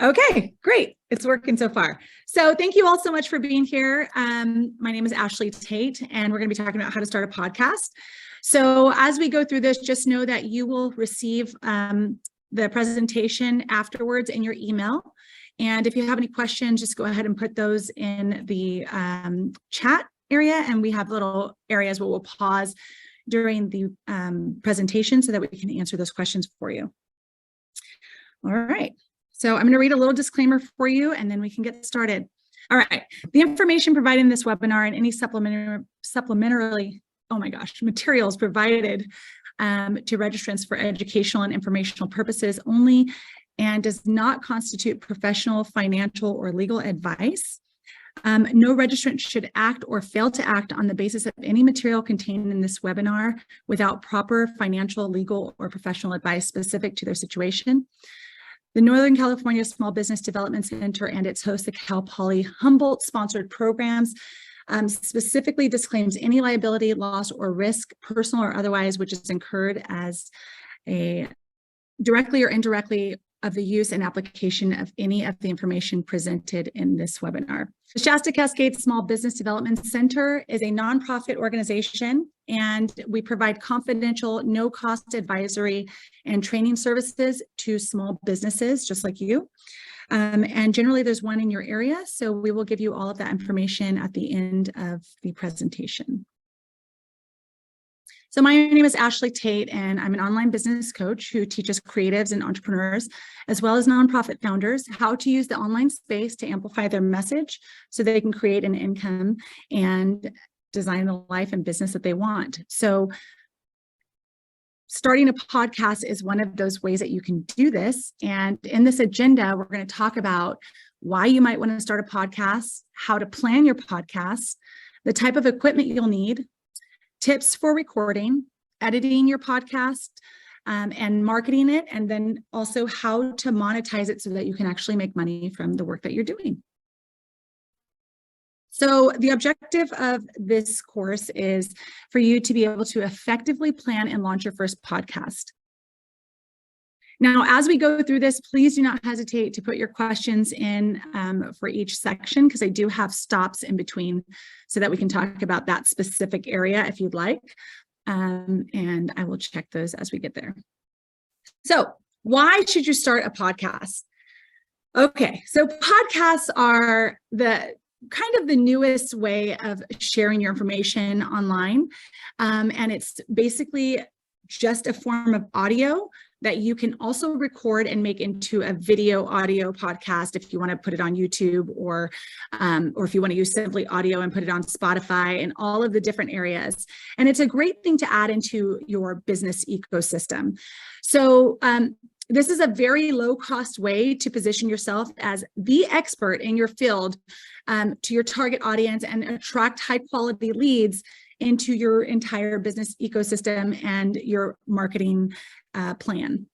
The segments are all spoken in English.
Okay, great. It's working so far. So thank you all so much for being here. My name is Ashlee Tate, and we're going to be talking about how to start a podcast. So as we go through this, just know that you will receive the presentation afterwards in your email. And if you have any questions, just go ahead and put those in the chat area. And we have little areas where we'll pause during the presentation so that we can answer those questions for you. All right. So I'm going to read a little disclaimer for you, and then we can get started. All right. The information provided in this webinar and any supplementary materials provided to registrants for educational and informational purposes only, and does not constitute professional, financial, or legal advice. No registrant should act or fail to act on the basis of any material contained in this webinar without proper financial, legal, or professional advice specific to their situation. The Northern California Small Business Development Center and its host, the Cal Poly Humboldt sponsored programs, specifically disclaims any liability, loss, or risk, personal or otherwise, which is incurred as a directly or indirectly of the use and application of any of the information presented in this webinar. The Shasta-Cascade Small Business Development Center is a nonprofit organization, and we provide confidential, no-cost advisory and training services to small businesses just like you. And generally there's one in your area, so we will give you all of that information at the end of the presentation. So my name is Ashlee Tate, and I'm an online business coach who teaches creatives and entrepreneurs, as well as nonprofit founders, how to use the online space to amplify their message so they can create an income and design the life and business that they want. So starting a podcast is one of those ways that you can do this. And in this agenda, we're going to talk about why you might want to start a podcast, how to plan your podcast, the type of equipment you'll need, tips for recording, editing your podcast, and marketing it, and then also how to monetize it so that you can actually make money from the work that you're doing. So the objective of this course is for you to be able to effectively plan and launch your first podcast. Now, as we go through this, please do not hesitate to put your questions in for each section, because I do have stops in between so that we can talk about that specific area if you'd like. And I will check those as we get there. So why should you start a podcast? Okay, so podcasts are the kind of the newest way of sharing your information online. And it's basically just a form of audio that you can also record and make into a video audio podcast if you want to put it on YouTube, or if you want to use simply audio and put it on Spotify and all of the different areas. And it's a great thing to add into your business ecosystem. So this is a very low cost way to position yourself as the expert in your field to your target audience and attract high quality leads into your entire business ecosystem and your marketing plan.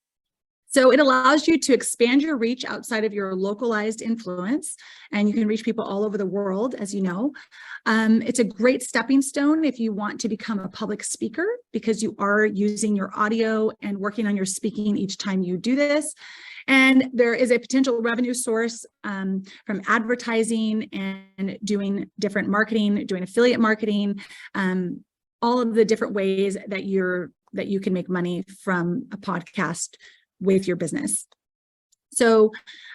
So it allows you to expand your reach outside of your localized influence, and you can reach people all over the world, as you know. It's a great stepping stone if you want to become a public speaker, because you are using your audio and working on your speaking each time you do this. And there is a potential revenue source from advertising and doing different marketing, doing affiliate marketing, all of the different ways that you can make money from a podcast with your business. So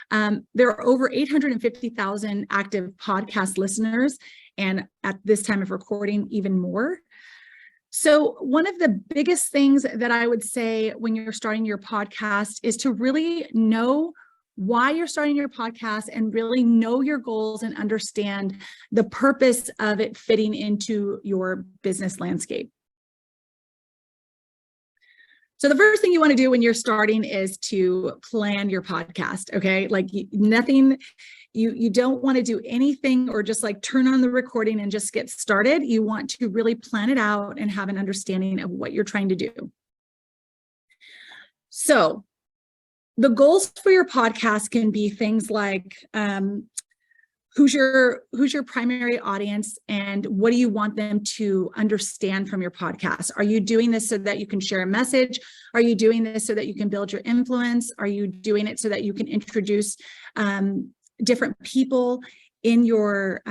there are over 850,000 active podcast listeners, and at this time of recording, even more. So one of the biggest things that I would say when you're starting your podcast is to really know why you're starting your podcast and really know your goals and understand the purpose of it fitting into your business landscape. So the first thing you want to do when you're starting is to plan your podcast, okay? Like nothing, you don't want to do anything or just like turn on the recording and just get started. You want to really plan it out and have an understanding of what you're trying to do. So the goals for your podcast can be things like, who's your primary audience, and what do you want them to understand from your podcast? Are you doing this so that you can share a message? Are you doing this so that you can build your influence? Are you doing it so that you can introduce different people in your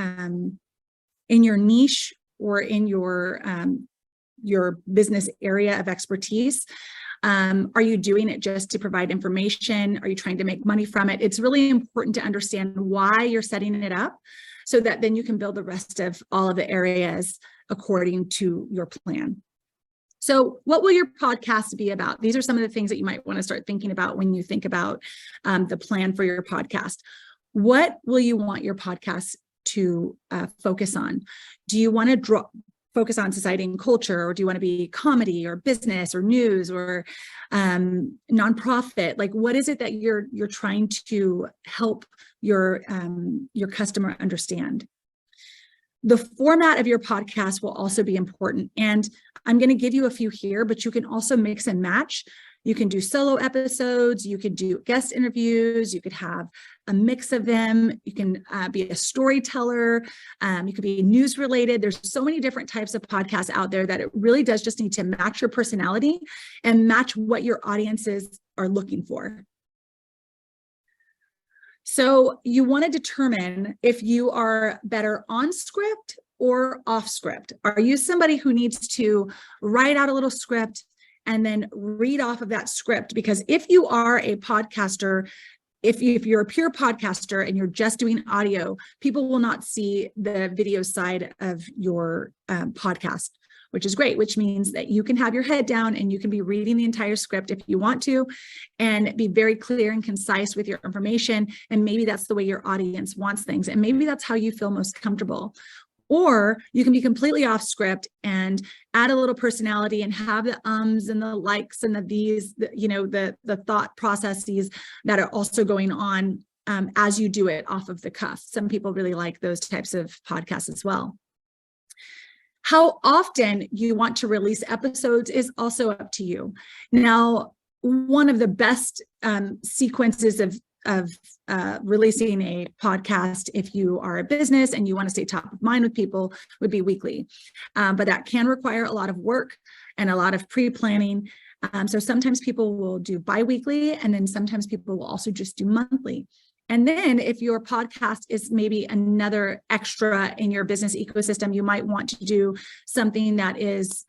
niche or in your business area of expertise? Are you doing it just to provide information? Are you trying to make money from it? It's really important to understand why you're setting it up, so that then you can build the rest of all of the areas according to your plan. So what will your podcast be about? These are some of the things that you might want to start thinking about when you think about the plan for your podcast. What will you want your podcast to focus on? Do you want to focus on society and culture, or do you want to be comedy or business or news or nonprofit? Like, what is it that you're trying to help your customer understand? The format of your podcast will also be important, and I'm going to give you a few here, but you can also mix and match. You can do solo episodes, you could do guest interviews, you could have a mix of them, you can be a storyteller, you could be news related. There's so many different types of podcasts out there that it really does just need to match your personality and match what your audiences are looking for. So you want to determine if you are better on script or off script. Are you somebody who needs to write out a little script and then read off of that script? Because if you are a podcaster, if you're a pure podcaster and you're just doing audio, people will not see the video side of your podcast, which is great, which means that you can have your head down and you can be reading the entire script if you want to, and be very clear and concise with your information. And maybe that's the way your audience wants things. And maybe that's how you feel most comfortable. Or you can be completely off script and add a little personality and have the ums and the likes and the these, the thought processes that are also going on as you do it off of the cuff. Some people really like those types of podcasts as well. How often you want to release episodes is also up to you. Now, one of the best sequences of releasing a podcast, if you are a business and you want to stay top of mind with people, would be weekly. But that can require a lot of work and a lot of pre-planning. So sometimes people will do bi-weekly, and then sometimes people will also just do monthly. And then if your podcast is maybe another extra in your business ecosystem, you might want to do something that is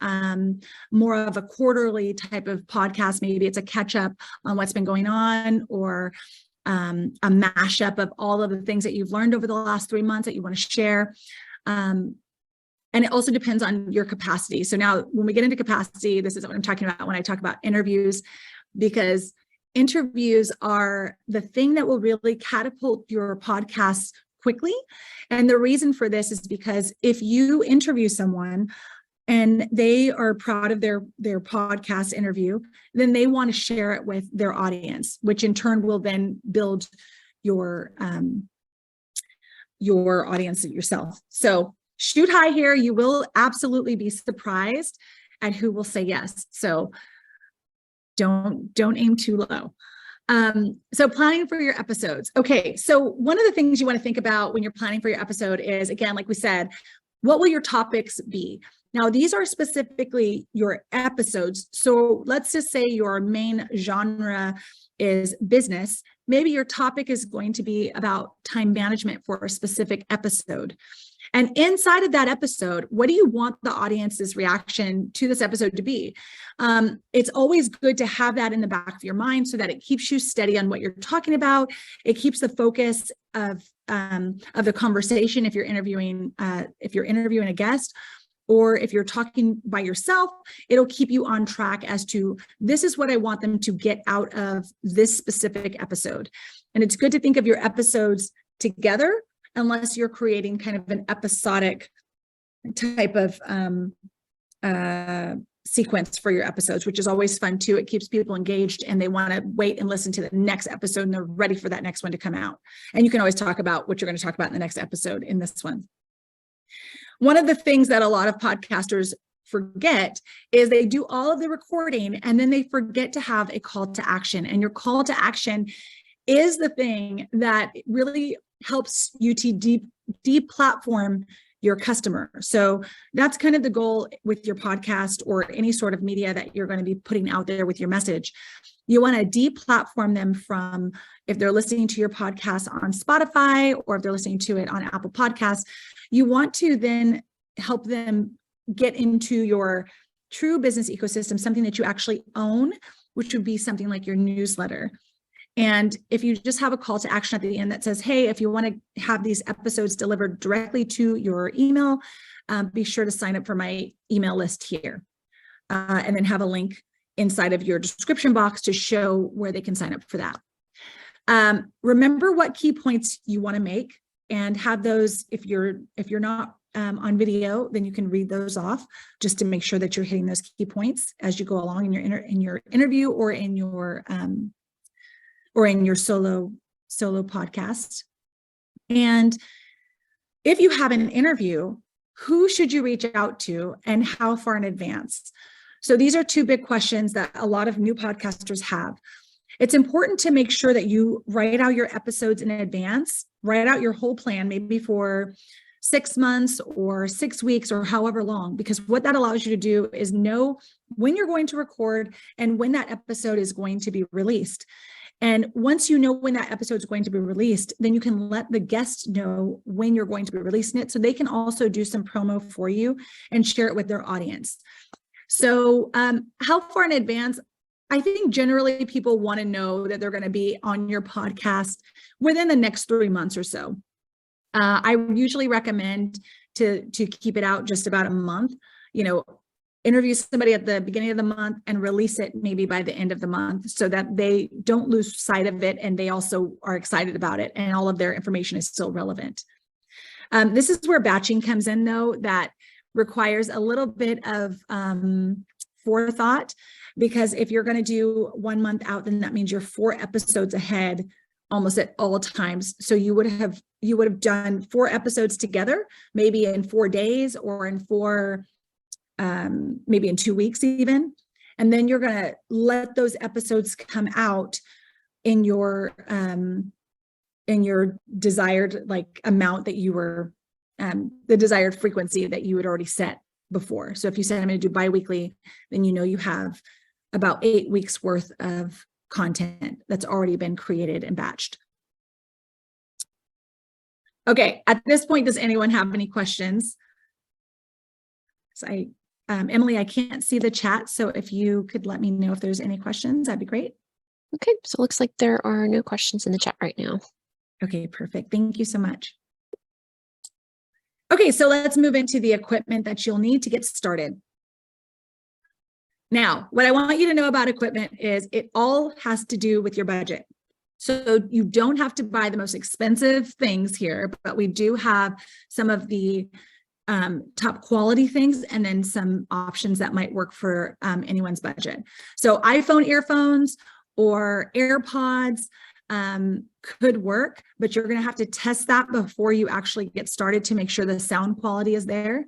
more of a quarterly type of podcast. Maybe it's a catch up on what's been going on, or a mashup of all of the things that you've learned over the last 3 months that you want to share. And it also depends on your capacity. So now when we get into capacity, this is what I'm talking about when I talk about interviews, because interviews are the thing that will really catapult your podcast quickly. And the reason for this is because if you interview someone and they are proud of their podcast interview, then they want to share it with their audience, which in turn will then build your audience yourself. So shoot high here. You will absolutely be surprised at who will say yes. So don't aim too low. So planning for your episodes. Okay, so one of the things you want to think about when you're planning for your episode is, again, like we said, what will your topics be? Now, these are specifically your episodes. So let's just say your main genre is business. Maybe your topic is going to be about time management for a specific episode. And inside of that episode, what do you want the audience's reaction to this episode to be? It's always good to have that in the back of your mind so that it keeps you steady on what you're talking about. It keeps the focus of the conversation if you're interviewing a guest, or if you're talking by yourself, it'll keep you on track as to, this is what I want them to get out of this specific episode. And it's good to think of your episodes together, unless you're creating kind of an episodic type of sequence for your episodes, which is always fun too. It keeps people engaged and they want to wait and listen to the next episode, and they're ready for that next one to come out. And you can always talk about what you're going to talk about in the next episode in this one. One of the things that a lot of podcasters forget is they do all of the recording and then they forget to have a call to action. And your call to action is the thing that really helps you to deplatform your customer. So that's kind of the goal with your podcast or any sort of media that you're going to be putting out there with your message. You want to deplatform them from, if they're listening to your podcast on Spotify or if they're listening to it on Apple Podcasts, you want to then help them get into your true business ecosystem, something that you actually own, which would be something like your newsletter. And if you just have a call to action at the end that says, hey, if you want to have these episodes delivered directly to your email, be sure to sign up for my email list here. And then have a link inside of your description box to show where they can sign up for that. Remember what key points you want to make and have those. If you're not on video, then you can read those off just to make sure that you're hitting those key points as you go along in your interview or in your solo podcast. And if you have an interview, who should you reach out to and how far in advance? So these are two big questions that a lot of new podcasters have. It's important to make sure that you write out your episodes in advance, write out your whole plan, maybe for 6 months or 6 weeks or however long, because what that allows you to do is know when you're going to record and when that episode is going to be released. And once you know when that episode is going to be released, then you can let the guests know when you're going to be releasing it, so they can also do some promo for you and share it with their audience. So how far in advance? I think generally people want to know that they're going to be on your podcast within the next 3 months or so. I usually recommend to keep it out just about a month, interview somebody at the beginning of the month and release it maybe by the end of the month so that they don't lose sight of it and they also are excited about it and all of their information is still relevant. This is where batching comes in, though, that requires a little bit of forethought, because if you're going to do 1 month out, then that means you're 4 episodes ahead almost at all times. So you would have done 4 episodes together, maybe in 4 days or in maybe in 2 weeks even. And then you're going to let those episodes come out in your desired amount that you were, the desired frequency that you had already set before. So if you said I'm going to do bi-weekly, then you have about 8 weeks worth of content that's already been created and batched. Okay, at this point, does anyone have any questions? So Emily, I can't see the chat, so if you could let me know if there's any questions, that'd be great. Okay, so it looks like there are no questions in the chat right now. Okay, perfect. Thank you so much. Okay, so let's move into the equipment that you'll need to get started. Now, what I want you to know about equipment is it all has to do with your budget. So you don't have to buy the most expensive things here, but we do have some of the top quality things and then some options that might work for anyone's budget. So iPhone earphones or AirPods could work, but you're going to have to test that before you actually get started to make sure the sound quality is there.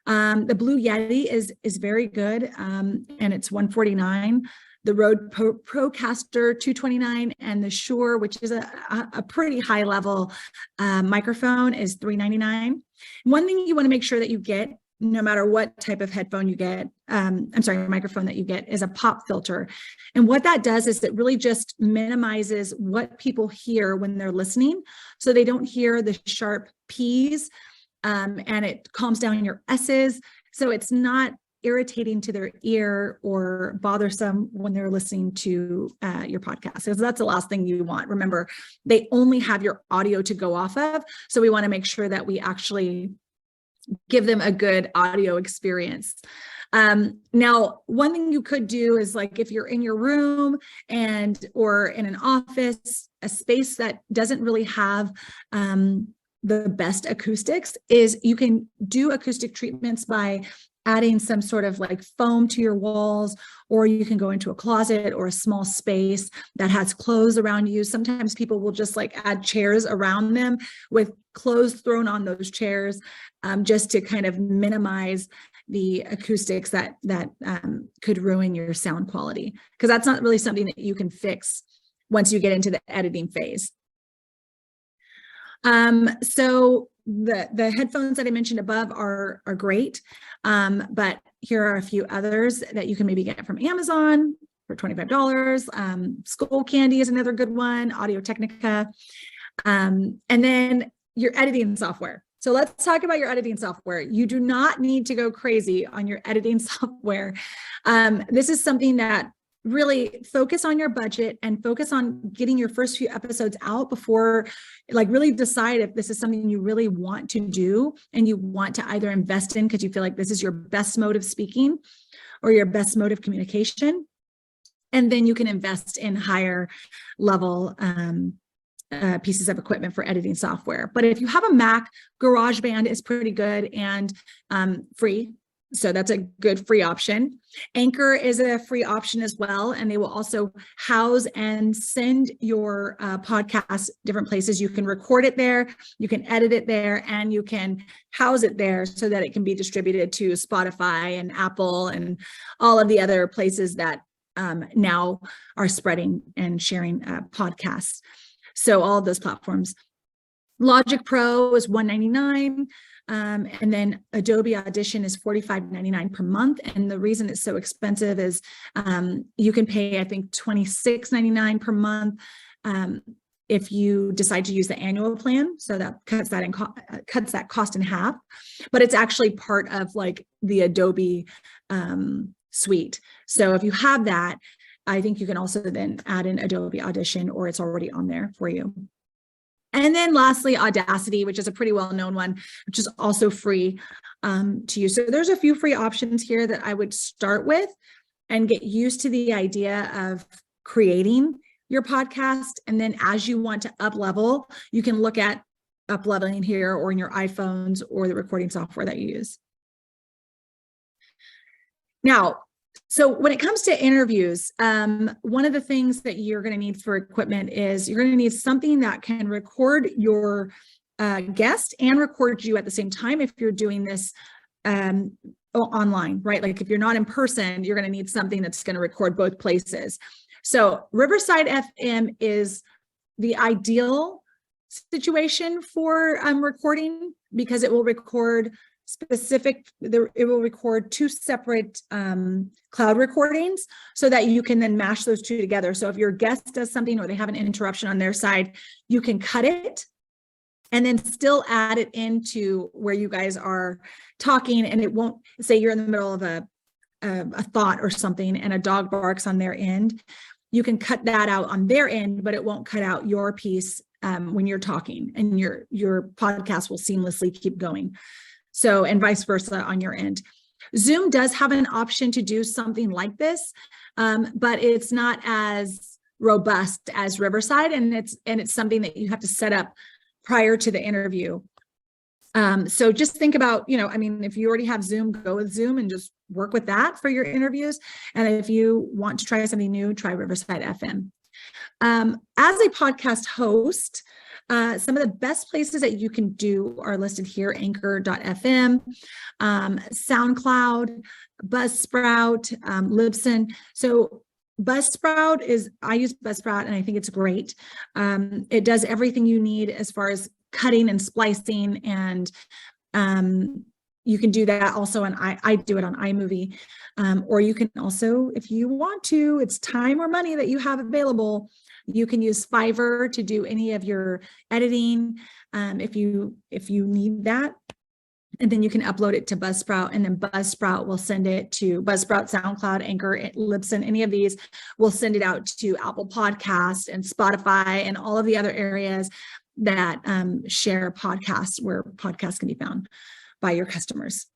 The Blue Yeti is very good, and it's $149. The Rode Procaster $229, and the Shure, which is a pretty high level microphone, is $399. One thing you want to make sure that you get, no matter what type of headphone you get, microphone that you get, is a pop filter. And what that does is it really just minimizes what people hear when they're listening, so they don't hear the sharp P's, and it calms down your S's, so it's not irritating to their ear or bothersome when they're listening to your podcast. So that's the last thing you want. Remember, they only have your audio to go off of, so we want to make sure that we actually give them a good audio experience. Now, one thing you could do is, like, if you're in your room or in an office, a space that doesn't really have the best acoustics, is you can do acoustic treatments by adding some sort of like foam to your walls, or you can go into a closet or a small space that has clothes around you. Sometimes people will just add chairs around them with clothes thrown on those chairs, just to kind of minimize the acoustics that could ruin your sound quality, because that's not really something that you can fix once you get into the editing phase. So the headphones that I mentioned above are great. But here are a few others that you can maybe get from Amazon for $25. Skull Candy is another good one, Audio Technica. And then your editing software. So let's talk about your editing software. You do not need to go crazy on your editing software. This is something that really focus on your budget and focus on getting your first few episodes out before, like, really decide if this is something you really want to do and you want to either invest in because you feel like this is your best mode of speaking or your best mode of communication. And then you can invest in higher level pieces of equipment for editing software. But if you have a Mac, GarageBand is pretty good and free. So that's a good free option. Anchor is a free option as well. And they will also house and send your podcast different places. You can record it there, you can edit it there, and you can house it there so that it can be distributed to Spotify and Apple and all of the other places that now are spreading and sharing podcasts. So all of those platforms. Logic Pro is $199. And then Adobe Audition is $45.99 per month. And the reason it's so expensive is you can pay, I think, $26.99 per month if you decide to use the annual plan. So that cuts that cost in half. But it's actually part of like the Adobe suite. So if you have that, I think you can also then add in Adobe Audition, or it's already on there for you. And then lastly, Audacity, which is a pretty well-known one, which is also free to use. So there's a few free options here that I would start with and get used to the idea of creating your podcast. And then as you want to up level, you can look at up leveling here or in your iPhones or the recording software that you use. Now, so when it comes to interviews, one of the things that you're going to need for equipment is you're going to need something that can record your guest and record you at the same time if you're doing this online, right? Like if you're not in person, you're going to need something that's going to record both places. So Riverside FM is the ideal situation for recording because it will record it will record two separate cloud recordings so that you can then mash those two together. So if your guest does something or they have an interruption on their side, you can cut it and then still add it into where you guys are talking, and it won't say you're in the middle of a thought or something and a dog barks on their end. You can cut that out on their end, but it won't cut out your piece when you're talking, and your podcast will seamlessly keep going. So, and vice versa on your end. Zoom does have an option to do something like this, but it's not as robust as Riverside, and it's something that you have to set up prior to the interview. So just think about, I mean, if you already have Zoom, go with Zoom and just work with that for your interviews. And if you want to try something new, try Riverside FM. As a podcast host, some of the best places that you can do are listed here: Anchor.fm, SoundCloud, Buzzsprout, Libsyn. So Buzzsprout I use Buzzsprout and I think it's great. It does everything you need as far as cutting and splicing, and you can do that also on, I do it on iMovie, or you can also, if you want to, it's time or money that you have available, you can use Fiverr to do any of your editing if you need that. And then you can upload it to Buzzsprout, and then Buzzsprout will send it to Buzzsprout, SoundCloud, Anchor, Libsyn, any of these will send it out to Apple Podcasts and Spotify and all of the other areas that share podcasts, where podcasts can be found by your customers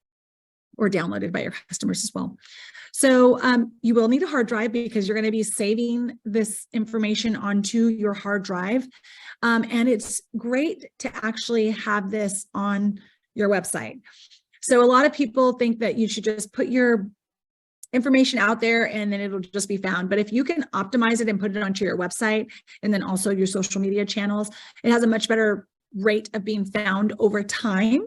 or downloaded by your customers as well. So you will need a hard drive because you're going to be saving this information onto your hard drive. And it's great to actually have this on your website. So a lot of people think that you should just put your information out there and then it'll just be found. But if you can optimize it and put it onto your website and then also your social media channels, it has a much better rate of being found over time.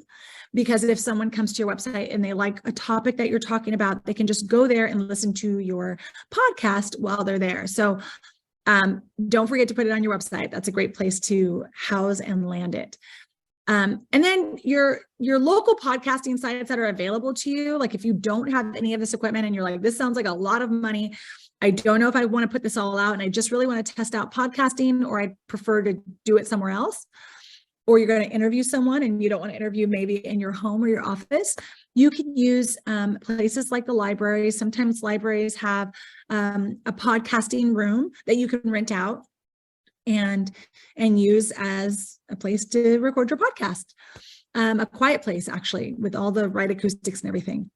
Because if someone comes to your website and they like a topic that you're talking about, they can just go there and listen to your podcast while they're there. So don't forget to put it on your website. That's a great place to house and land it. And then your local podcasting sites that are available to you. Like if you don't have any of this equipment and you're like, this sounds like a lot of money, I don't know if I want to put this all out and I just really want to test out podcasting, or I prefer to do it somewhere else, or you're going to interview someone and you don't want to interview maybe in your home or your office, you can use places like the library. Sometimes libraries have a podcasting room that you can rent out and use as a place to record your podcast, a quiet place actually, with all the right acoustics and everything.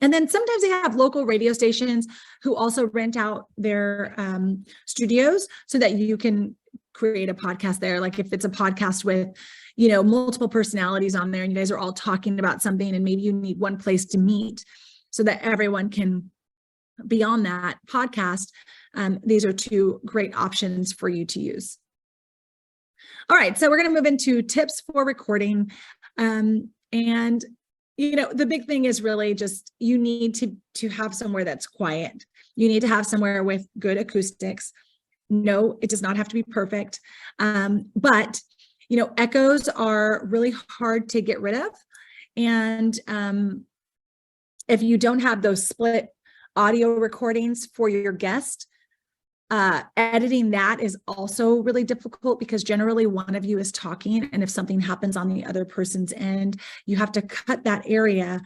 And then sometimes they have local radio stations who also rent out their studios so that you can create a podcast there. Like if it's a podcast with, multiple personalities on there and you guys are all talking about something and maybe you need one place to meet so that everyone can be on that podcast. These are two great options for you to use. All right, so we're going to move into tips for recording. The big thing is really just you need to have somewhere that's quiet. You need to have somewhere with good acoustics. No, it does not have to be perfect. But echoes are really hard to get rid of. And if you don't have those split audio recordings for your guest, editing that is also really difficult because generally one of you is talking, and if something happens on the other person's end, you have to cut that area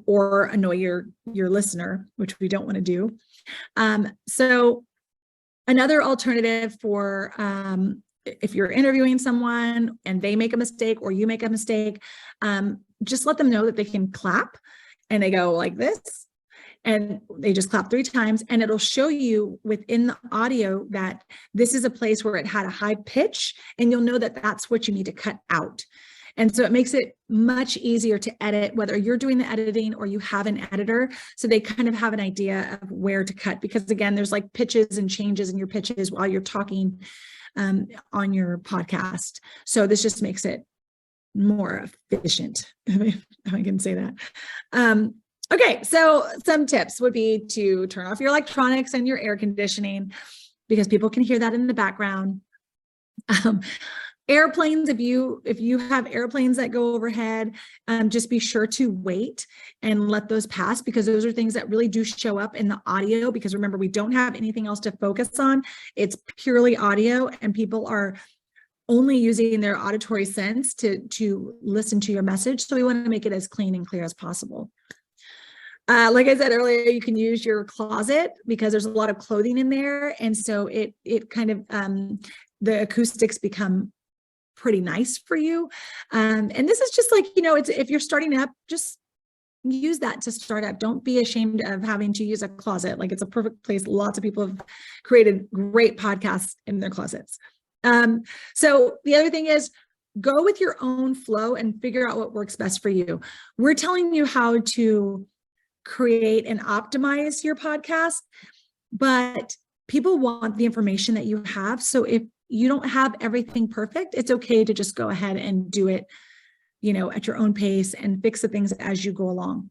or annoy your listener, which we don't want to do. So another alternative for if you're interviewing someone and they make a mistake or you make a mistake, just let them know that they can clap, and they go like this. And they just clap 3 times, and it'll show you within the audio that this is a place where it had a high pitch, and you'll know that that's what you need to cut out. And so it makes it much easier to edit, whether you're doing the editing or you have an editor, so they kind of have an idea of where to cut. Because again, there's like pitches and changes in your pitches while you're talking on your podcast. So this just makes it more efficient, if I can say that. Okay, so some tips would be to turn off your electronics and your air conditioning because people can hear that in the background. Airplanes, if you have airplanes that go overhead, just be sure to wait and let those pass, because those are things that really do show up in the audio, because remember, we don't have anything else to focus on. It's purely audio, and people are only using their auditory sense to listen to your message. So we want to make it as clean and clear as possible. Like I said earlier, you can use your closet because there's a lot of clothing in there. And so it kind of, the acoustics become pretty nice for you. And this is just like, it's, if you're starting up, just use that to start up. Don't be ashamed of having to use a closet. Like, it's a perfect place. Lots of people have created great podcasts in their closets. So the other thing is, go with your own flow and figure out what works best for you. We're telling you how to create and optimize your podcast, but people want the information that you have. So if you don't have everything perfect, it's okay to just go ahead and do it, at your own pace and fix the things as you go along.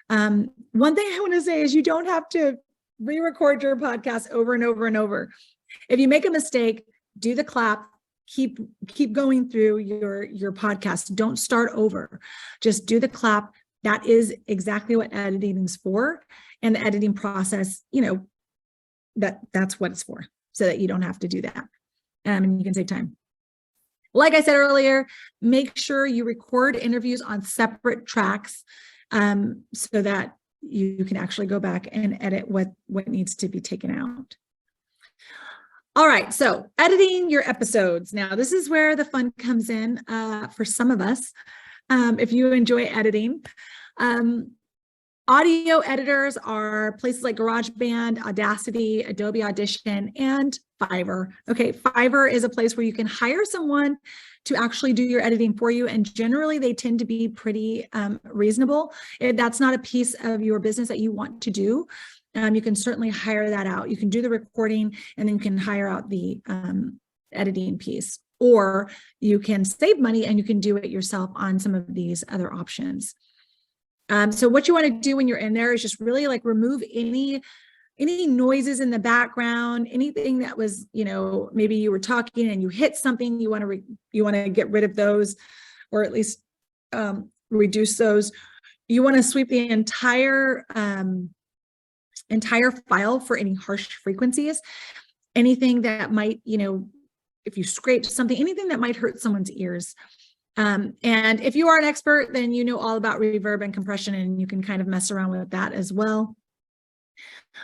One thing I want to say is you don't have to re-record your podcast over and over and over. If you make a mistake, do the clap, keep going through your podcast. Don't start over. Just do the clap. That is exactly what editing is for. And the editing process, that's what it's for, so that you don't have to do that. And you can save time. Like I said earlier, make sure you record interviews on separate tracks so that you can actually go back and edit what needs to be taken out. All right, so editing your episodes. Now, this is where the fun comes in for some of us. If you enjoy editing, audio editors are places like GarageBand, Audacity, Adobe Audition, and Fiverr. Okay, Fiverr is a place where you can hire someone to actually do your editing for you, and generally they tend to be pretty reasonable. If that's not a piece of your business that you want to do, you can certainly hire that out. You can do the recording, and then you can hire out the editing piece. Or you can save money and you can do it yourself on some of these other options. So what you want to do when you're in there is just really like remove any noises in the background, anything that was, maybe you were talking and you hit something, you want to get rid of those. or at least reduce those. You want to sweep the entire file for any harsh frequencies, anything that might, if you scrape something, anything that might hurt someone's ears. And if you are an expert, then you know all about reverb and compression, and you can kind of mess around with that as well.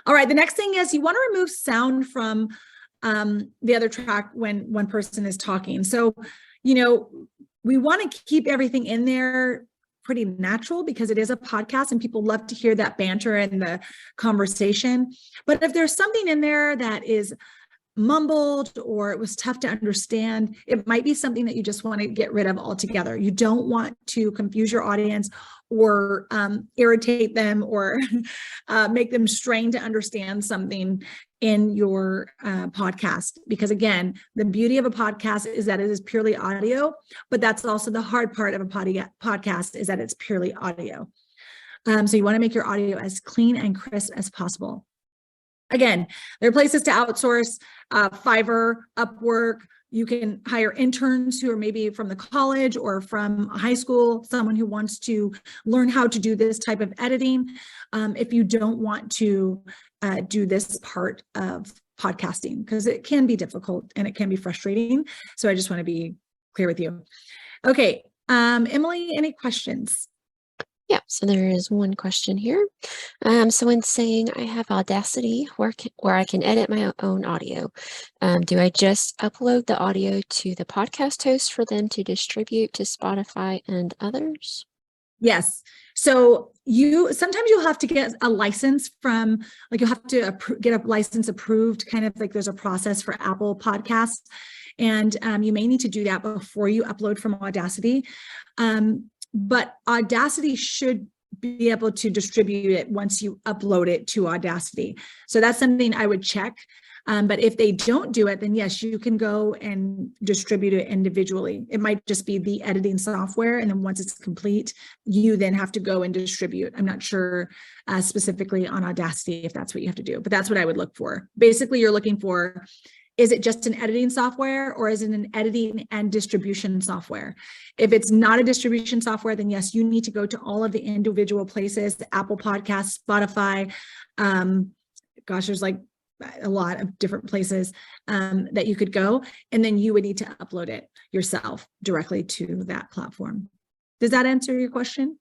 All right, the next thing is you want to remove sound from the other track when one person is talking. So, we want to keep everything in there pretty natural because it is a podcast and people love to hear that banter and the conversation. But if there's something in there that is mumbled or it was tough to understand, it might be something that you just want to get rid of altogether. You don't want to confuse your audience or irritate them or make them strain to understand something in your podcast. Because again, the beauty of a podcast is that it is purely audio, but that's also the hard part of a podcast is that it's purely audio. So you want to make your audio as clean and crisp as possible. Again, there are places to outsource, Fiverr, Upwork. You can hire interns who are maybe from the college or from high school, someone who wants to learn how to do this type of editing. If you don't want to do this part of podcasting, because it can be difficult and it can be frustrating. So I just want to be clear with you. Okay, Emily, any questions? Yeah, so there is one question here. So when saying I have Audacity where I can edit my own audio, do I just upload the audio to the podcast host for them to distribute to Spotify and others? Yes. So sometimes you'll have to get a license from, like you'll have to get a license approved, kind of like there's a process for Apple Podcasts. And you may need to do that before you upload from Audacity. But Audacity should be able to distribute it once you upload it to Audacity. So that's something I would check. But if they don't do it, then yes, you can go and distribute it individually. It might just be the editing software. And then once it's complete, you then have to go and distribute. I'm not sure specifically on Audacity if that's what you have to do, but that's what I would look for. Basically, you're looking for, is it just an editing software or is it an editing and distribution software? If it's not a distribution software, then yes, you need to go to all of the individual places, the Apple Podcasts, Spotify. There's like a lot of different places that you could go, and then you would need to upload it yourself directly to that platform. Does that answer your question?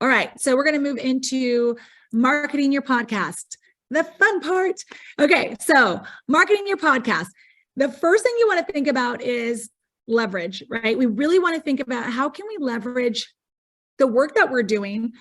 All right, so we're going to move into marketing your podcast, the fun part. Okay, so marketing your podcast. The first thing you want to think about is leverage, right? We really want to think about how can we leverage the work that we're doing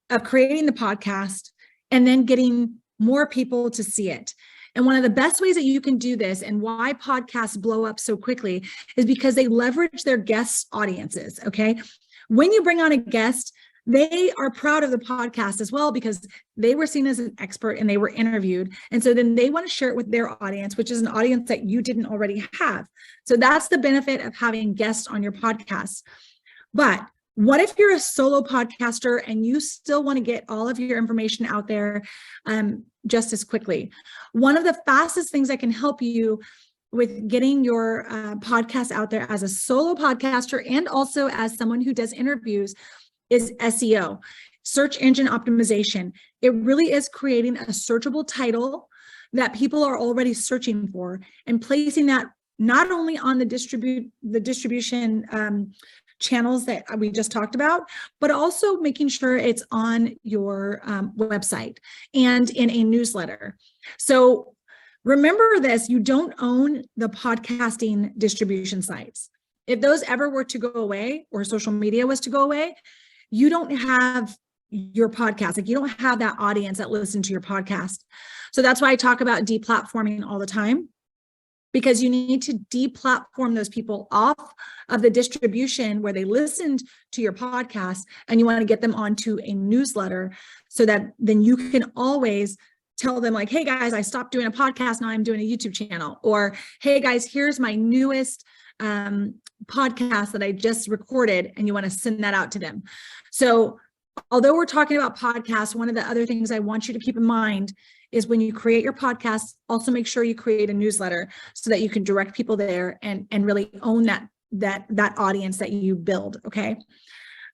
of creating the podcast and then getting more people to see it. And one of the best ways that you can do this and why podcasts blow up so quickly is because they leverage their guest audiences, okay? When you bring on a guest, they are proud of the podcast as well because they were seen as an expert and they were interviewed. And so then they want to share it with their audience, which is an audience that you didn't already have. So that's the benefit of having guests on your podcast. But what if you're a solo podcaster and you still want to get all of your information out there just as quickly? One of the fastest things that can help you with getting your podcast out there as a solo podcaster and also as someone who does interviews is SEO, search engine optimization. It really is creating a searchable title that people are already searching for and placing that not only on the distribution channels that we just talked about, but also making sure it's on your website and in a newsletter. So remember this, you don't own the podcasting distribution sites. If those ever were to go away or social media was to go away, you don't have your podcast. Like you don't have that audience that listens to your podcast. So that's why I talk about deplatforming all the time, because you need to deplatform those people off of the distribution where they listened to your podcast, and you want to get them onto a newsletter so that then you can always tell them like, hey guys, I stopped doing a podcast. Now I'm doing a YouTube channel. Or, hey guys, here's my newest podcast that I just recorded, and you want to send that out to them. So although we're talking about podcasts, one of the other things I want you to keep in mind is when you create your podcast, also make sure you create a newsletter so that you can direct people there and really own that audience that you build. Okay.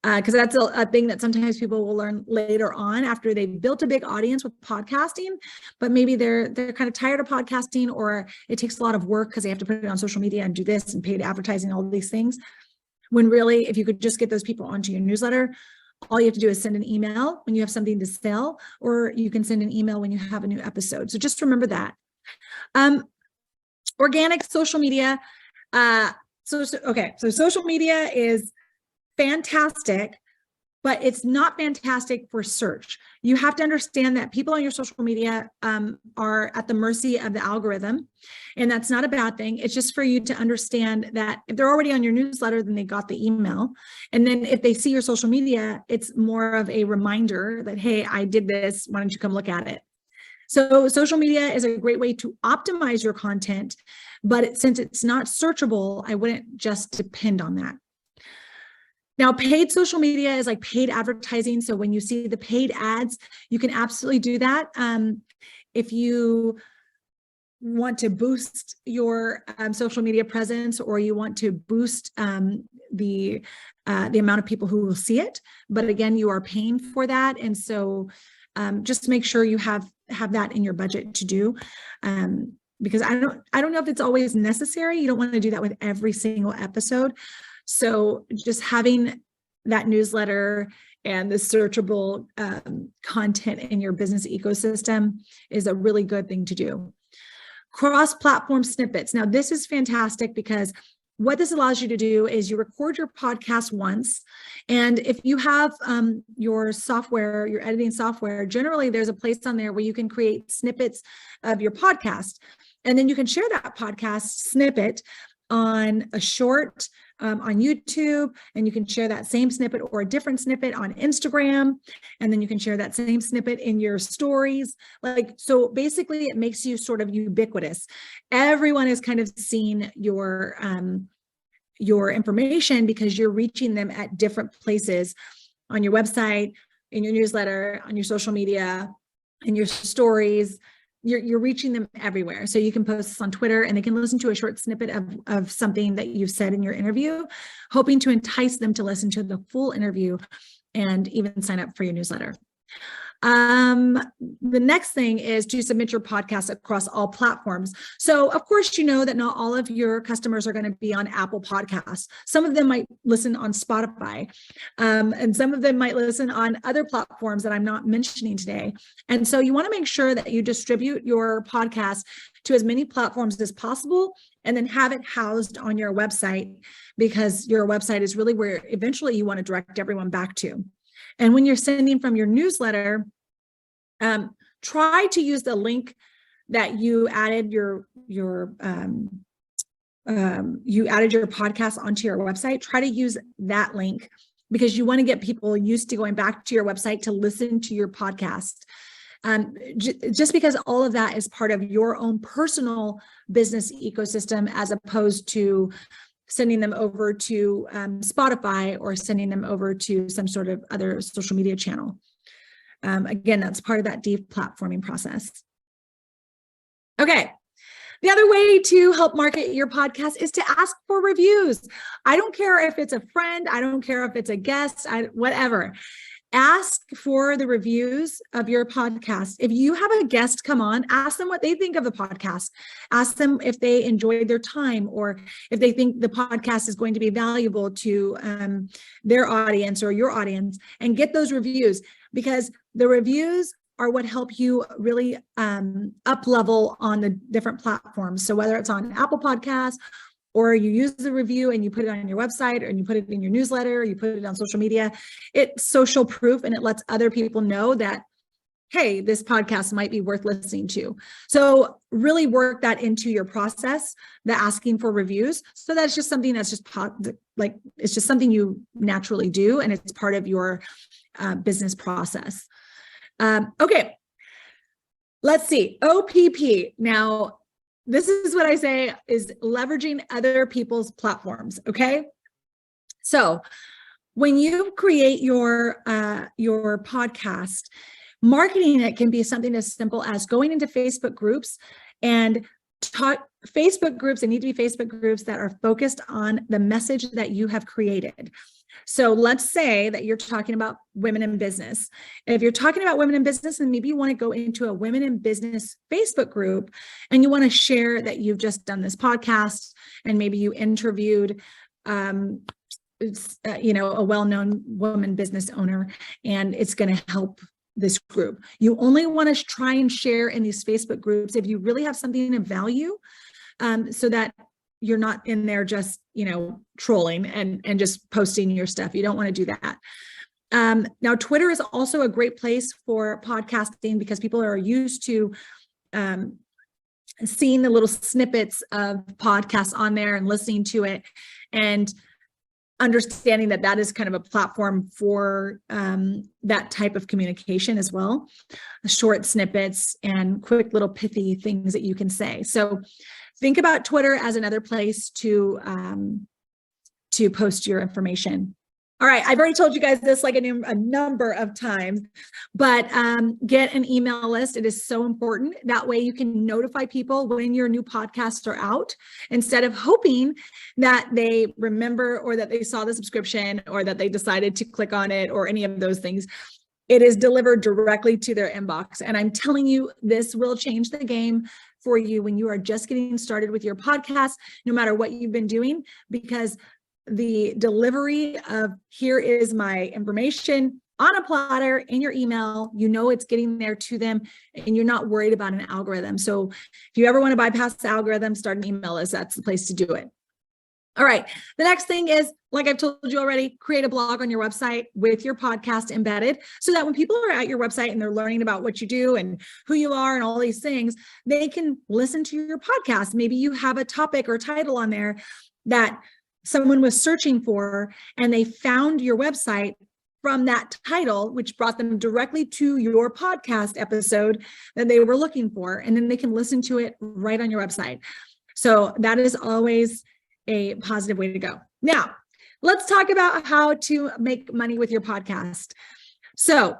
Because that's a thing that sometimes people will learn later on after they've built a big audience with podcasting, but maybe they're kind of tired of podcasting, or it takes a lot of work because they have to put it on social media and do this and paid advertising, all these things. When really, if you could just get those people onto your newsletter, all you have to do is send an email when you have something to sell, or you can send an email when you have a new episode. So just remember that. Organic social media. So social media is fantastic, but it's not fantastic for search. You have to understand that people on your social media are at the mercy of the algorithm, and that's not a bad thing. It's just for you to understand that if they're already on your newsletter, then they got the email. And then if they see your social media, it's more of a reminder that, hey, I did this, why don't you come look at it? So social media is a great way to optimize your content, but since it's not searchable, I wouldn't just depend on that. Now, paid social media is like paid advertising. So when you see the paid ads, you can absolutely do that. If you want to boost your social media presence, or you want to boost the amount of people who will see it, but again, you are paying for that. And so just make sure you have that in your budget to do. Because I don't know if it's always necessary. You don't want to do that with every single episode. So just having that newsletter and the searchable content in your business ecosystem is a really good thing to do. Cross-platform snippets. Now, this is fantastic because what this allows you to do is you record your podcast once. And if you have your software, your editing software, generally there's a place on there where you can create snippets of your podcast. And then you can share that podcast snippet on a short on YouTube, and you can share that same snippet or a different snippet on Instagram, and then you can share that same snippet in your stories. So basically it makes you sort of ubiquitous. Everyone is kind of seeing your information because you're reaching them at different places on your website, in your newsletter, on your social media, in your stories. You're reaching them everywhere. So you can post this on Twitter and they can listen to a short snippet of something that you've said in your interview, hoping to entice them to listen to the full interview and even sign up for your newsletter. The next thing is to submit your podcast across all platforms. So of course, you know that not all of your customers are going to be on Apple Podcasts. Some of them might listen on Spotify, and some of them might listen on other platforms that I'm not mentioning today. And so you want to make sure that you distribute your podcast to as many platforms as possible, and then have it housed on your website, because your website is really where eventually you want to direct everyone back to. And when you're sending from your newsletter, try to use the link that you added your podcast onto your website. Try to use that link because you want to get people used to going back to your website to listen to your podcast. Just because all of that is part of your own personal business ecosystem, as opposed to sending them over to Spotify or sending them over to some sort of other social media channel. Again, that's part of that deplatforming process. Okay. The other way to help market your podcast is to ask for reviews. I don't care if it's a friend, I don't care if it's a guest, whatever. Ask for the reviews of your podcast. If you have a guest come on, ask them what they think of the podcast. Ask them if they enjoyed their time, or if they think the podcast is going to be valuable to their audience or your audience, and get those reviews, because the reviews are what help you really up level on the different platforms. So whether it's on Apple Podcasts, or you use the review and you put it on your website, or you put it in your newsletter, or you put it on social media, it's social proof, and it lets other people know that, hey, this podcast might be worth listening to. So really work that into your process, the asking for reviews. So that's just something that's just it's just something you naturally do, and it's part of your business process. Okay, let's see, OPP. Now, this is what I say is leveraging other people's platforms. Okay. So when you create your podcast, marketing it can be something as simple as going into Facebook groups and Facebook groups. They need to be Facebook groups that are focused on the message that you have created. So let's say that you're talking about women in business. If you're talking about women in business, then maybe you want to go into a women in business Facebook group and you want to share that you've just done this podcast and maybe you interviewed a well-known woman business owner, and it's going to help this group. You only want to try and share in these Facebook groups if you really have something of value, so that you're not in there just, trolling and just posting your stuff. You don't want to do that. Now, Twitter is also a great place for podcasting because people are used to seeing the little snippets of podcasts on there and listening to it and understanding that that is kind of a platform for that type of communication as well. Short snippets and quick little pithy things that you can say. So think about Twitter as another place to post your information. All right, I've already told you guys this like a number of times, but get an email list. It is so important. That way you can notify people when your new podcasts are out, instead of hoping that they remember or that they saw the subscription or that they decided to click on it or any of those things. It is delivered directly to their inbox. And I'm telling you, this will change the game for you when you are just getting started with your podcast, no matter what you've been doing, because the delivery of here is my information on a platter in your email, it's getting there to them and you're not worried about an algorithm. So if you ever want to bypass the algorithm, start an email list. That's the place to do it. All right. The next thing is, like I've told you already, create a blog on your website with your podcast embedded so that when people are at your website and they're learning about what you do and who you are and all these things, they can listen to your podcast. Maybe you have a topic or title on there that someone was searching for and they found your website from that title, which brought them directly to your podcast episode that they were looking for. And then they can listen to it right on your website. So that is always a positive way to go. Now, let's talk about how to make money with your podcast. So,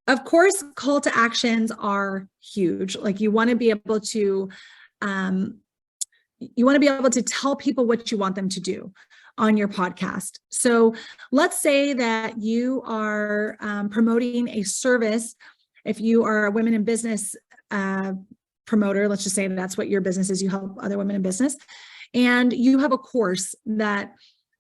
of course, call to actions are huge. Like you want to be able to tell people what you want them to do on your podcast. So let's say that you are promoting a service. If you are a women in business promoter, let's just say that's what your business is. You help other women in business. And you have a course that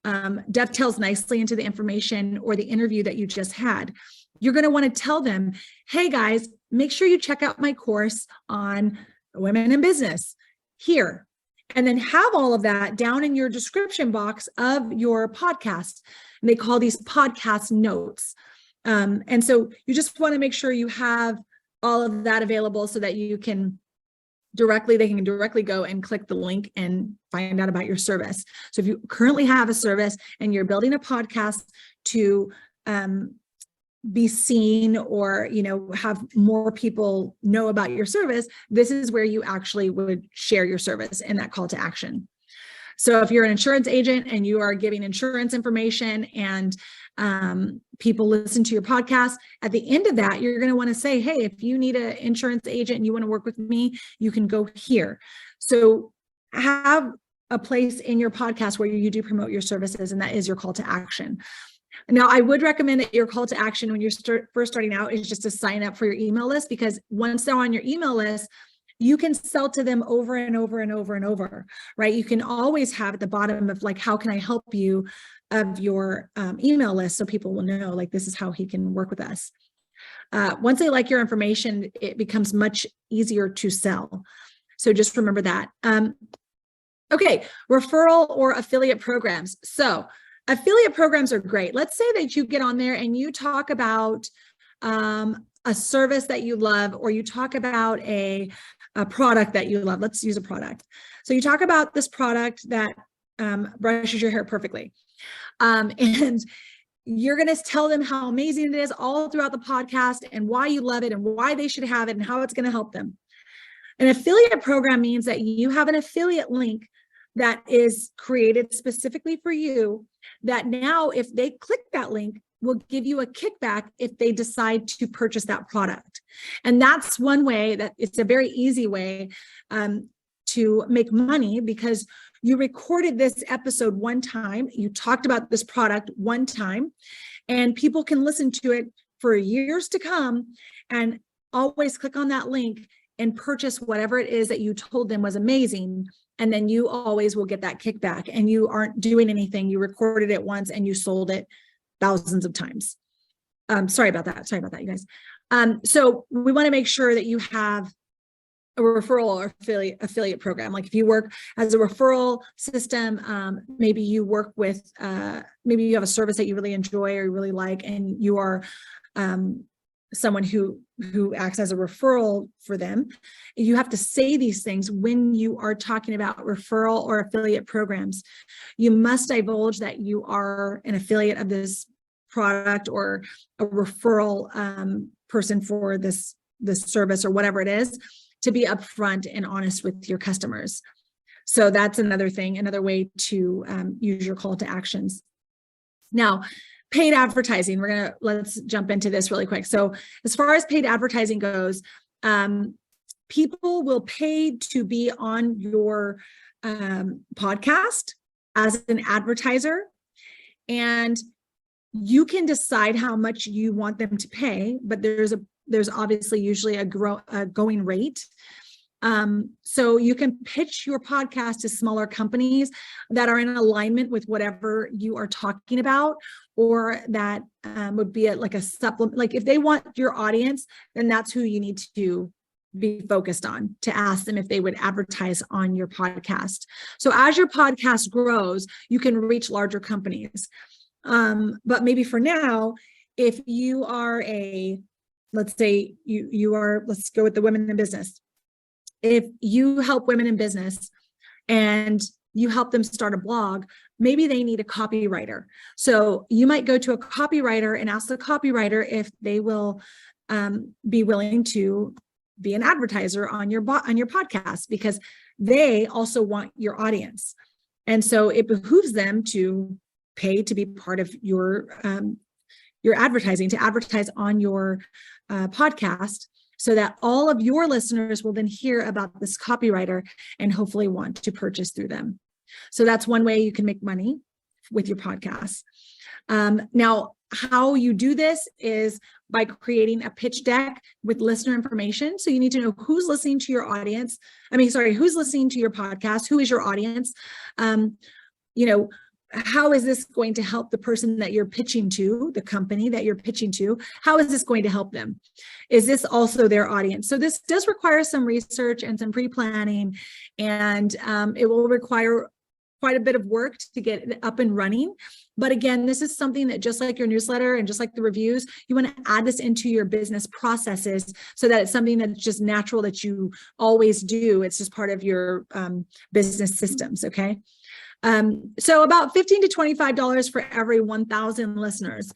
dovetails nicely into the information or the interview that you just had. You're going to want to tell them, hey guys, make sure you check out my course on women in business here. And then have all of that down in your description box of your podcast. And they call these podcast notes. And so you just want to make sure you have all of that available so that they can directly go and click the link and find out about your service. So if you currently have a service and you're building a podcast to be seen or, have more people know about your service, this is where you actually would share your service in that call to action. So if you're an insurance agent and you are giving insurance information and people listen to your podcast, at the end of that, you're going to want to say, hey, if you need an insurance agent and you want to work with me, you can go here. So have a place in your podcast where you do promote your services, and that is your call to action. Now, I would recommend that your call to action when you're first starting out is just to sign up for your email list, because once they're on your email list, you can sell to them over and over and over and over, right? You can always have at the bottom of like, how can I help you of your email list so people will know like this is how he can work with us. Once they like your information, it becomes much easier to sell. So just remember that. Okay, referral or affiliate programs. So affiliate programs are great. Let's say that you get on there and you talk about a service that you love, or you talk about a product that you love. Let's use a product. So you talk about this product that brushes your hair perfectly. And you're going to tell them how amazing it is all throughout the podcast and why you love it and why they should have it and how it's going to help them. An affiliate program means that you have an affiliate link that is created specifically for you, that now if they click that link, will give you a kickback if they decide to purchase that product. And that's one way that it's a very easy way to make money, because you recorded this episode one time, you talked about this product one time, and people can listen to it for years to come and always click on that link and purchase whatever it is that you told them was amazing. And then you always will get that kickback, and you aren't doing anything. You recorded it once and you sold it thousands of times. Sorry about that, you guys. So we want to make sure that you have a referral or affiliate program. Like if you work as a referral system, maybe you work with, maybe you have a service that you really enjoy or you really like, and you are someone who acts as a referral for them. You have to say these things when you are talking about referral or affiliate programs. You must divulge that you are an affiliate of this product or a referral person for this service or whatever it is, to be upfront and honest with your customers. So that's another thing, another way to use your call to actions. Now, paid advertising, let's jump into this really quick. So as far as paid advertising goes, people will pay to be on your podcast as an advertiser, and you can decide how much you want them to pay, but there's obviously usually a going rate. So you can pitch your podcast to smaller companies that are in alignment with whatever you are talking about, or that would be like a supplement. Like if they want your audience, then that's who you need to be focused on, to ask them if they would advertise on your podcast. So as your podcast grows, you can reach larger companies. But maybe for now, if you are let's say let's go with the women in business. If you help women in business and you help them start a blog, maybe they need a copywriter. So you might go to a copywriter and ask the copywriter if they will be willing to be an advertiser on your podcast, because they also want your audience. And so it behooves them to pay to be part of your advertising, to advertise on your podcast, so that all of your listeners will then hear about this copywriter and hopefully want to purchase through them. So that's one way you can make money with your podcast. Now, how you do this is by creating a pitch deck with listener information. So you need to know who's listening to your audience. Who's listening to your podcast? Who is your audience? How is this going to help the person that you're pitching to, the company that you're pitching to? How is this going to help them? Is this also their audience? So this does require some research and some pre-planning, and it will require quite a bit of work to get it up and running. But again, this is something that, just like your newsletter and just like the reviews, you want to add this into your business processes so that it's something that's just natural, that you always do. It's just part of your business systems, okay? So about $15 to $25 for every 1,000 listeners.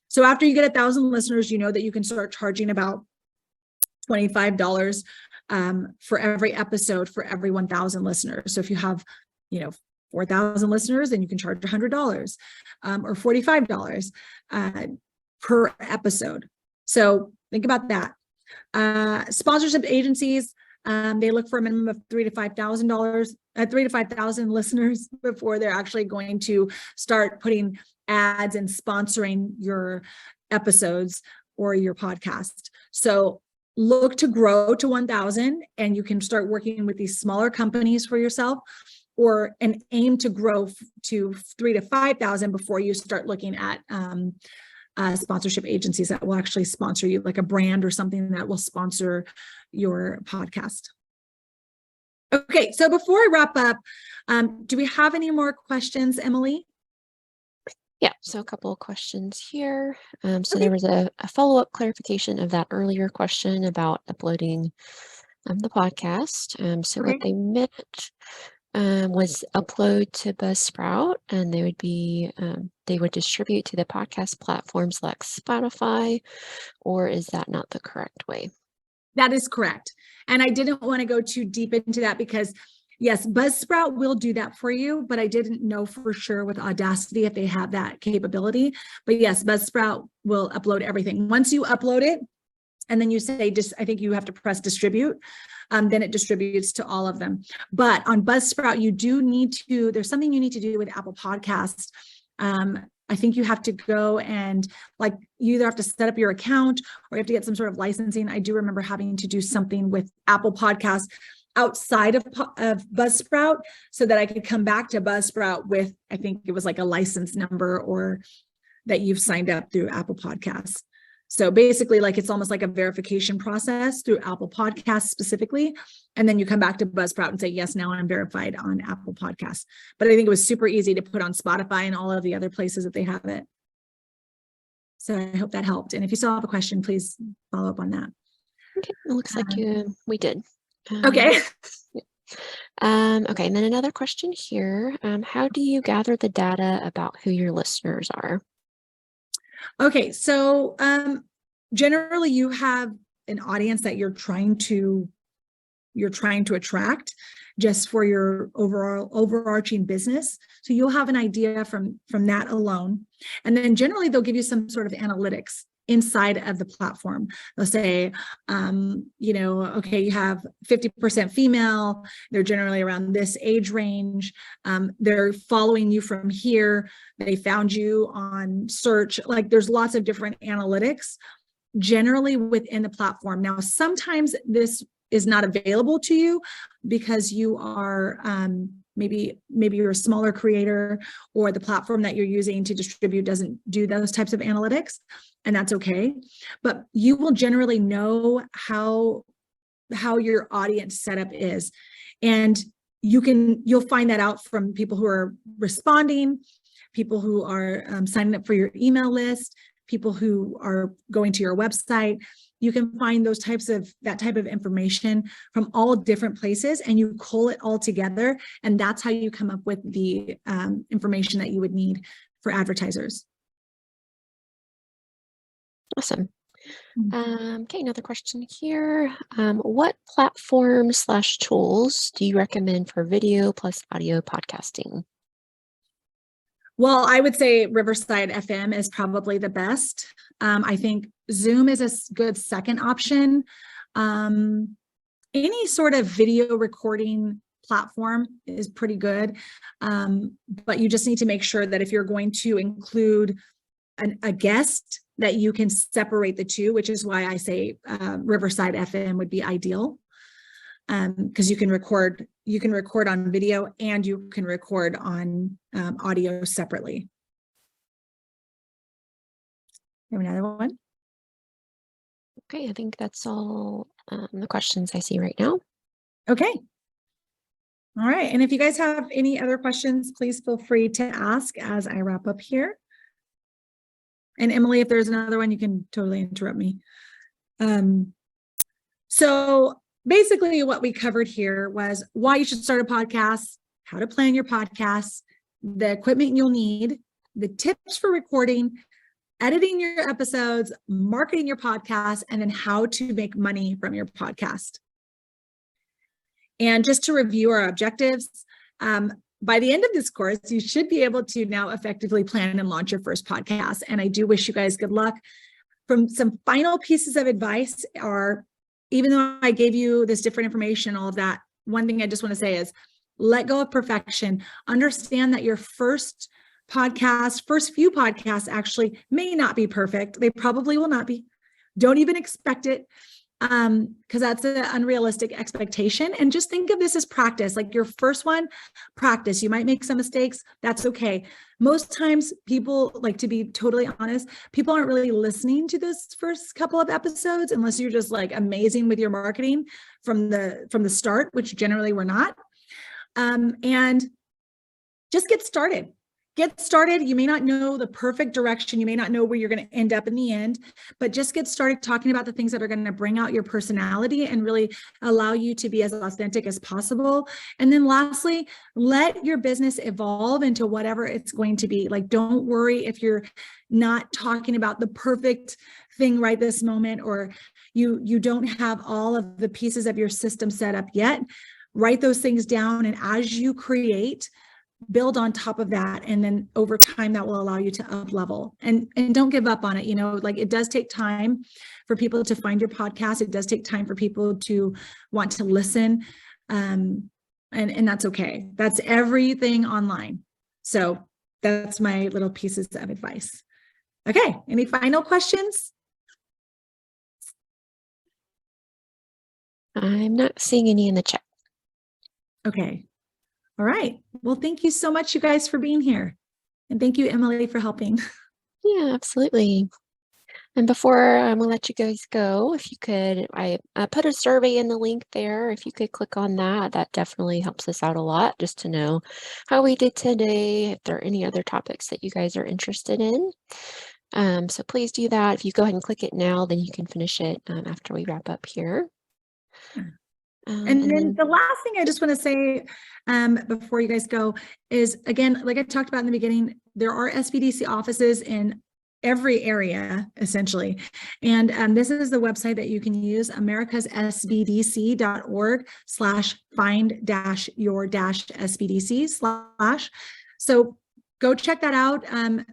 So after you get 1,000 listeners, you know that you can start charging about $25 for every episode for every 1,000 listeners. So if you have, 4,000 listeners, then you can charge $100 or $45 per episode. So think about that. Sponsorship agencies, they look for a minimum of $3,000 to $5,000 listeners before they're actually going to start putting ads and sponsoring your episodes or your podcast. So look to grow to 1,000, and you can start working with these smaller companies for yourself, or an aim to grow to 3,000 to 5,000 before you start looking at sponsorship agencies that will actually sponsor you, like a brand or something that will sponsor your podcast. Okay, so before I wrap up, do we have any more questions, Emily? Yeah, so a couple of questions here. So there was a follow-up clarification of that earlier question about uploading the podcast. So what they meant was upload to Buzzsprout, and they would distribute to the podcast platforms like Spotify, or is that not the correct way? That is correct. And I didn't want to go too deep into that because Yes, Buzzsprout will do that for you, but I didn't know for sure with Audacity if they have that capability. But yes, Buzzsprout will upload everything. Once you upload it, and then you say, I think you have to press distribute, then it distributes to all of them. But on Buzzsprout, you do need to, there's something you need to do with Apple Podcasts. I think you have to go and you either have to set up your account or you have to get some sort of licensing. I do remember having to do something with Apple Podcasts outside of Buzzsprout so that I could come back to Buzzsprout with, I think it was like a license number or that you've signed up through Apple Podcasts. So basically it's almost like a verification process through Apple Podcasts specifically. And then you come back to Buzzsprout and say, yes, now I'm verified on Apple Podcasts. But I think it was super easy to put on Spotify and all of the other places that they have it. So I hope that helped. And if you still have a question, please follow up on that. Okay, it looks like we did. Okay. Okay, and then another question here. How do you gather the data about who your listeners are? Okay, so generally you have an audience that you're trying to attract just for your overarching business. So you'll have an idea from that alone. And then generally they'll give you some sort of analytics inside of the platform. They'll say, okay, you have 50% female, they're generally around this age range, they're following you from here, they found you on search, there's lots of different analytics generally within the platform. Now, sometimes this is not available to you because you are maybe you're a smaller creator or the platform that you're using to distribute doesn't do those types of analytics, and that's okay. But you will generally know how your audience setup is. And you'll find that out from people who are responding, people who are signing up for your email list, people who are going to your website. You can find that type of information from all different places, and you cull it all together. And that's how you come up with the information that you would need for advertisers. Awesome. Okay, another question here. What platforms/tools do you recommend for video plus audio podcasting? Well, I would say Riverside FM is probably the best. I think Zoom is a good second option. Any sort of video recording platform is pretty good, but you just need to make sure that if you're going to include a guest, that you can separate the two, which is why I say Riverside FM would be ideal, because you can record on video and you can record on audio separately. We have another one. Okay, I think that's all the questions I see right now. Okay. All right. And if you guys have any other questions, please feel free to ask as I wrap up here. And Emily, if there's another one, you can totally interrupt me. So basically what we covered here was why you should start a podcast, how to plan your podcast, the equipment you'll need, the tips for recording, editing your episodes, marketing your podcast, and then how to make money from your podcast. And just to review our objectives, by the end of this course, you should be able to now effectively plan and launch your first podcast. And I do wish you guys good luck. From some final pieces of advice are, even though I gave you this different information, all of that, one thing I just want to say is let go of perfection. Understand that your first few podcasts actually may not be perfect. They probably will not be. Don't even expect it, because that's an unrealistic expectation. And just think of this as practice. Like your first one, practice. You might make some mistakes. That's okay. Most times people, like, to be totally honest, people aren't really listening to those first couple of episodes unless you're just like amazing with your marketing from the start, which generally we're not. And just get started. Get started. You may not know the perfect direction. You may not know where you're going to end up in the end, but just get started talking about the things that are going to bring out your personality and really allow you to be as authentic as possible. And then lastly, let your business evolve into whatever it's going to be. Like, don't worry if you're not talking about the perfect thing right this moment, or you don't have all of the pieces of your system set up yet. write those things down. And as you create, build on top of that. And then over time, that will allow you to up level, and don't give up on it. Like, it does take time for people to find your podcast. It does take time for people to want to listen. And that's okay. That's everything online. So that's my little pieces of advice. Okay. Any final questions? I'm not seeing any in the chat. Okay. All right. Well, thank you so much, you guys, for being here. And thank you, Emily, for helping. Yeah, absolutely. And before I'm gonna let you guys go, if you could, I put a survey in the link there. If you could click on that, that definitely helps us out a lot, just to know how we did today, if there are any other topics that you guys are interested in. So please do that. If you go ahead and click it now, then you can finish it after we wrap up here. And then the last thing I just want to say before you guys go is, again, like I talked about in the beginning, there are SBDC offices in every area, essentially. And this is the website that you can use, americassbdc.org/find-your-SBDC/. So go check that out.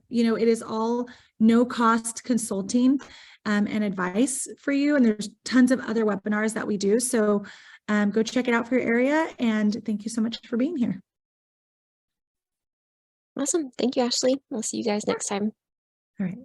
It is all no cost consulting and advice for you. And there's tons of other webinars that we do. So go check it out for your area. And thank you so much for being here. Awesome. Thank you, Ashlee. We'll see you guys next time. All right.